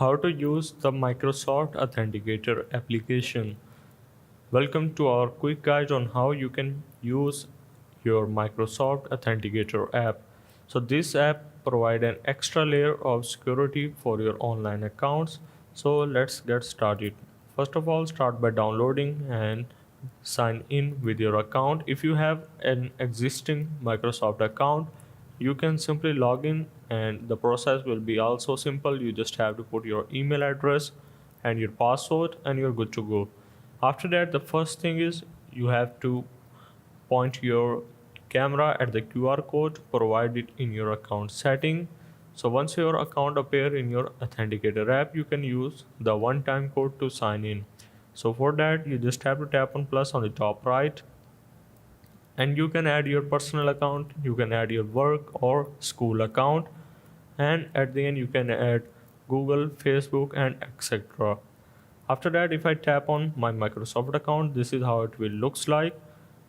How to use the Microsoft Authenticator application. Welcome to our quick guide on how you can use your Microsoft Authenticator app. So this app provides an extra layer of security for your online accounts. So let's get started. First of all, start by downloading and sign in with your account. If you have an existing Microsoft account, you can simply log in and the process will be also simple. You just have to put your email address and your password and you're good to go. After that, the first thing is you have to point your camera at the QR code provided in your account setting. So once your account appear in your Authenticator app, you can use the one-time code to sign in. So for that, you just have to tap on plus on the top right, and you can add your personal account, you can add your work or school account, and at the end you can add Google, Facebook, and etc. After that, if I tap on my Microsoft account, this is how it will looks like.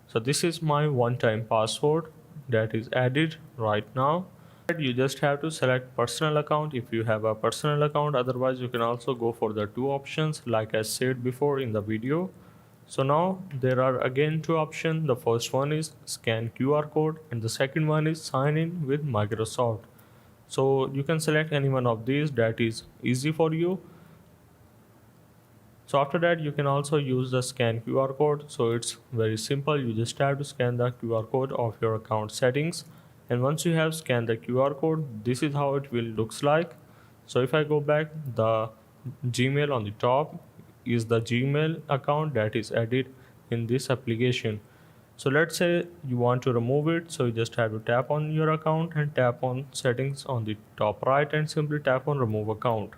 So this is my one-time password that is added right now. You just have to select personal account if you have a personal account. Otherwise, you can also go for the two options like I said before in the video. So now there are again two options. The first one is scan QR code and the second one is sign in with Microsoft. So you can select any one of these that is easy for you. So after that, you can also use the scan QR code. So it's very simple. You just have to scan the QR code of your account settings. And once you have scanned the QR code, this is how it will looks like. So if I go back, the Gmail on the top is the Gmail account that is added in this application. So let's say you want to remove it. So you just have to tap on your account and tap on settings on the top right and simply tap on remove account.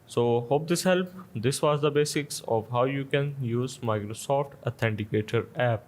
So hope this helped. This was the basics of how you can use Microsoft Authenticator app.